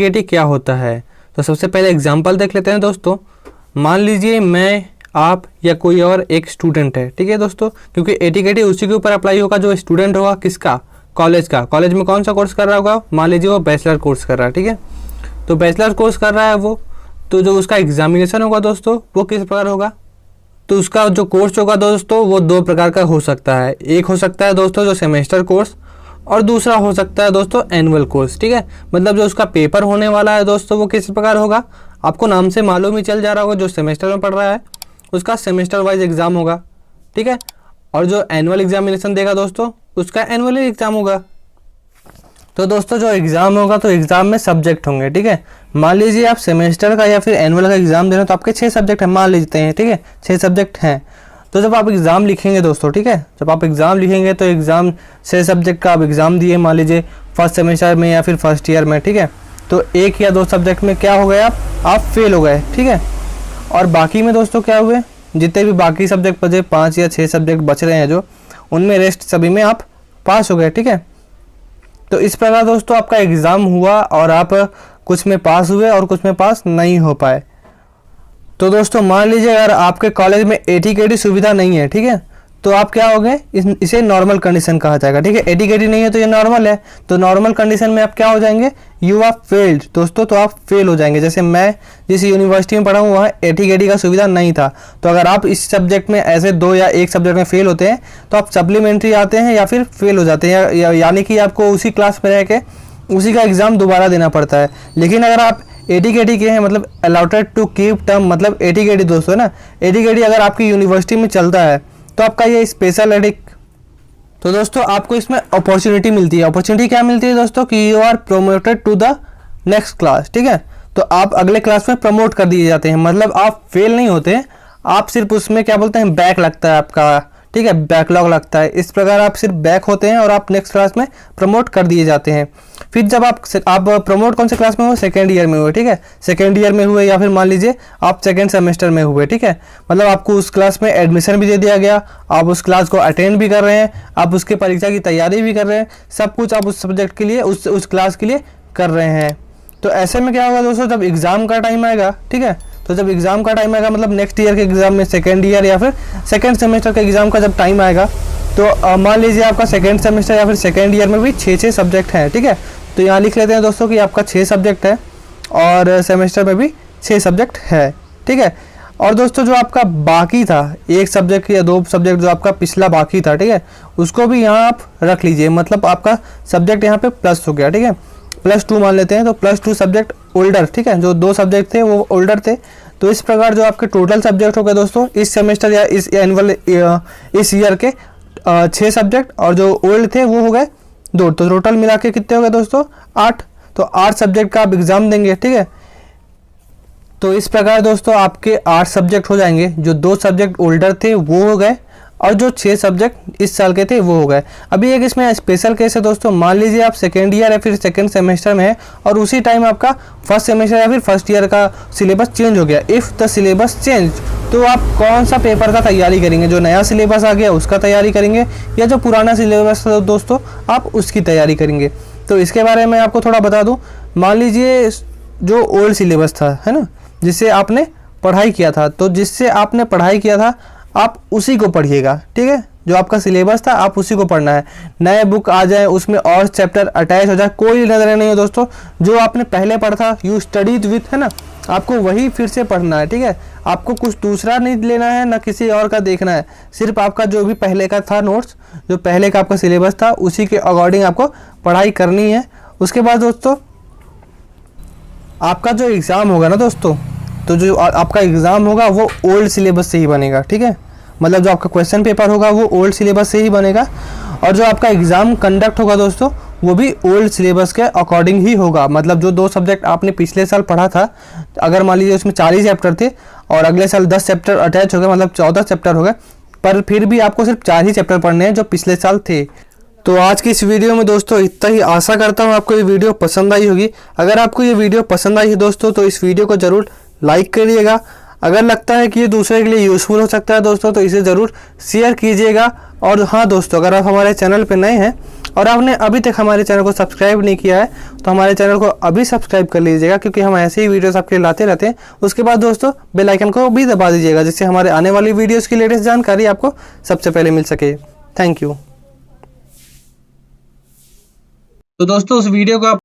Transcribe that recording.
ATKT क्या होता है। तो सबसे पहले एग्जांपल देख लेते हैं दोस्तों। मान लीजिए मैं, आप या कोई और एक स्टूडेंट है, ठीक है दोस्तों, क्योंकि एटीकेटी उसी के ऊपर अप्लाई होगा जो स्टूडेंट होगा, किसका, कॉलेज का। कॉलेज में कौन सा कोर्स कर रहा होगा, मान लीजिए वो बैचलर कोर्स कर रहा है, ठीक है। तो बैचलर कोर्स कर रहा है वो, तो जो उसका एग्जामिनेशन होगा दोस्तों वो किस प्रकार होगा। तो उसका जो कोर्स होगा दोस्तों वो दो प्रकार का हो सकता है। एक हो सकता है दोस्तों जो सेमेस्टर कोर्स, और दूसरा हो सकता है दोस्तों एनुअल कोर्स, ठीक है। मतलब जो उसका पेपर होने वाला है दोस्तों वो किस प्रकार होगा, आपको नाम से मालूम ही चल जा रहा होगा। जो सेमेस्टर में पढ़ रहा है उसका सेमेस्टर वाइज एग्जाम होगा, ठीक है। और जो एनुअल एग्जामिनेशन देगा दोस्तों उसका एनुअल एग्जाम होगा। तो दोस्तों जो एग्जाम होगा तो एग्जाम में सब्जेक्ट होंगे, ठीक है। मान लीजिए आप सेमेस्टर का या फिर एनुअल का एग्जाम दे रहे हो तो आपके 6 सब्जेक्ट हैं, मान लेते हैं, ठीक है, 6 सब्जेक्ट हैं। तो जब आप एग्ज़ाम लिखेंगे दोस्तों, ठीक है, जब आप एग्ज़ाम लिखेंगे तो एग्ज़ाम 6 सब्जेक्ट का आप एग्ज़ाम दिए, मान लीजिए फर्स्ट सेमेस्टर में या फिर फर्स्ट ईयर में, ठीक है। तो 1 या 2 सब्जेक्ट में क्या हो गए, आप फेल हो गए, ठीक है। और बाकी में दोस्तों क्या हुए, जितने भी बाकी सब्जेक्ट बचे, 5 या 6 सब्जेक्ट बच रहे हैं जो, उनमें रेस्ट सभी में आप पास हो गए, ठीक है। तो इस प्रकार दोस्तों आपका एग्ज़ाम हुआ और आप कुछ में पास हुए और कुछ में पास नहीं हो पाए। तो दोस्तों मान लीजिए अगर आपके कॉलेज में एटीकेटी सुविधा नहीं है, ठीक है, तो आप क्या हो गए, इसे नॉर्मल कंडीशन कहा जाएगा, ठीक है। एटीकेटी नहीं है तो ये नॉर्मल है, तो नॉर्मल कंडीशन में आप क्या हो जाएंगे, यू आर फेल्ड दोस्तों, तो आप फेल हो जाएंगे। जैसे मैं जिस यूनिवर्सिटी में पढ़ा हूँ वहाँ एटीकेटी का सुविधा नहीं था, तो अगर आप इस सब्जेक्ट में ऐसे 2 या 1 सब्जेक्ट में फेल होते हैं तो आप सप्लीमेंट्री आते हैं या फिर फेल हो जाते हैं, यानी कि आपको उसी क्लास में रह के उसी का एग्ज़ाम दोबारा देना पड़ता है। लेकिन अगर आप एटीकेटी के हैं, मतलब अलॉटेड टू कीप टर्म, मतलब एटीकेटी दोस्तों ना, एटीकेटी अगर आपकी यूनिवर्सिटी में चलता है तो आपका ये स्पेशल तो दोस्तों आपको इसमें अपॉर्चुनिटी मिलती है। अपॉर्चुनिटी क्या मिलती है दोस्तों कि you are promoted to the next class, ठीक है। तो आप अगले क्लास में प्रमोट कर दिए जाते हैं, मतलब आप फेल नहीं होते, आप सिर्फ उसमें क्या बोलते हैं, बैक लगता है आपका, ठीक है, बैकलॉग लगता है। इस प्रकार आप सिर्फ बैक होते हैं और आप नेक्स्ट क्लास में प्रमोट कर दिए जाते हैं। फिर जब आप प्रमोट कौन से क्लास में हुए, सेकेंड ईयर में हुए, ठीक है, सेकेंड ईयर में हुए या फिर मान लीजिए आप सेकेंड सेमेस्टर में हुए, ठीक है। मतलब आपको उस क्लास में एडमिशन भी दे दिया गया, आप उस क्लास को अटेंड भी कर रहे हैं, आप उसके परीक्षा की तैयारी भी कर रहे हैं, सब कुछ आप उस सब्जेक्ट के लिए, उस क्लास के लिए कर रहे हैं। तो ऐसे में क्या होगा दोस्तों, जब एग्ज़ाम का टाइम आएगा, ठीक है, तो जब एग्ज़ाम का टाइम आएगा, मतलब नेक्स्ट ईयर के एग्ज़ाम में, सेकेंड ईयर या फिर सेकेंड सेमेस्टर के एग्ज़ाम का जब टाइम आएगा, तो मान लीजिए आपका सेकेंड सेमेस्टर या फिर सेकेंड ईयर में भी 6 सब्जेक्ट हैं, ठीक है। तो यहाँ लिख लेते हैं दोस्तों कि आपका 6 सब्जेक्ट है और सेमेस्टर में भी 6 सब्जेक्ट है, ठीक है। और दोस्तों जो आपका बाकी था 1 सब्जेक्ट या 2 सब्जेक्ट जो आपका पिछला बाकी था, ठीक है, उसको भी यहाँ आप रख लीजिए, मतलब आपका सब्जेक्ट यहाँ पे प्लस हो गया, ठीक है, +2 मान लेते हैं। तो +2 सब्जेक्ट ओल्डर, ठीक है, जो 2 सब्जेक्ट थे वो ओल्डर थे। तो इस प्रकार जो आपके टोटल सब्जेक्ट हो गए दोस्तों इस सेमेस्टर या इस एनुअल इस ईयर के 6 सब्जेक्ट, और जो ओल्ड थे वो हो गए 2। तो टोटल मिला के कितने हो गए दोस्तों, 8। तो 8 सब्जेक्ट का आप एग्ज़ाम देंगे, ठीक है। तो इस प्रकार दोस्तों आपके 8 सब्जेक्ट हो जाएंगे, जो 2 सब्जेक्ट ओल्डर थे वो हो गए और जो 6 सब्जेक्ट इस साल के थे वो हो गए। अभी एक इसमें स्पेशल केस है दोस्तों, मान लीजिए आप सेकेंड ईयर या फिर सेकेंड सेमेस्टर में है और उसी टाइम आपका फर्स्ट सेमेस्टर या फिर फर्स्ट ईयर का सिलेबस चेंज हो गया। इफ़ द सिलेबस चेंज, तो आप कौन सा पेपर का तैयारी करेंगे, जो नया सिलेबस आ गया उसका तैयारी करेंगे या जो पुराना सिलेबस था दोस्तों आप उसकी तैयारी करेंगे। तो इसके बारे में आपको थोड़ा बता दूँ। मान लीजिए जो ओल्ड सिलेबस था, है ना, जिससे आपने पढ़ाई किया था, तो जिससे आपने पढ़ाई किया था आप उसी को पढ़िएगा, ठीक है। जो आपका सिलेबस था आप उसी को पढ़ना है। नए बुक आ जाए उसमें और चैप्टर अटैच हो जाए, कोई नजर नहीं है दोस्तों। जो आपने पहले पढ़ा था, यू स्टडीड विथ, है ना, आपको वही फिर से पढ़ना है, ठीक है। आपको कुछ दूसरा नहीं लेना है, ना किसी और का देखना है, सिर्फ आपका जो भी पहले का था नोट्स, जो पहले का आपका सिलेबस था उसी के अकॉर्डिंग आपको पढ़ाई करनी है। उसके बाद दोस्तों आपका जो एग्ज़ाम होगा ना दोस्तों, तो जो आपका एग्ज़ाम होगा वो ओल्ड सिलेबस से ही बनेगा, ठीक है। मतलब जो आपका क्वेश्चन पेपर होगा वो ओल्ड सिलेबस से ही बनेगा, और जो आपका एग्ज़ाम कंडक्ट होगा दोस्तों वो भी ओल्ड सिलेबस के अकॉर्डिंग ही होगा। मतलब जो 2 सब्जेक्ट आपने पिछले साल पढ़ा था, अगर मान लीजिए उसमें 40 चैप्टर थे और अगले साल 10 चैप्टर अटैच हो गए, मतलब 14 चैप्टर हो गए, पर फिर भी आपको सिर्फ 4 ही चैप्टर पढ़ने हैं जो पिछले साल थे। तो आज की इस वीडियो में दोस्तों इतना ही। आशा करता हूँ आपको ये वीडियो पसंद आई होगी। अगर आपको ये वीडियो पसंद आई है दोस्तों तो इस वीडियो को ज़रूर लाइक करिएगा। अगर लगता है कि ये दूसरे के लिए यूज़फुल हो सकता है दोस्तों तो इसे ज़रूर शेयर कीजिएगा। और हाँ दोस्तों, अगर आप हमारे चैनल पर नए हैं और आपने अभी तक हमारे चैनल को सब्सक्राइब नहीं किया है तो हमारे चैनल को अभी सब्सक्राइब कर लीजिएगा, क्योंकि हम ऐसे ही वीडियोस आपके लिए लाते रहते हैं। उसके बाद दोस्तों बेल आइकन को भी दबा दीजिएगा, जिससे हमारे आने वाली वीडियोस की लेटेस्ट जानकारी आपको सबसे पहले मिल सके। Thank you. तो दोस्तों उस वीडियो को आप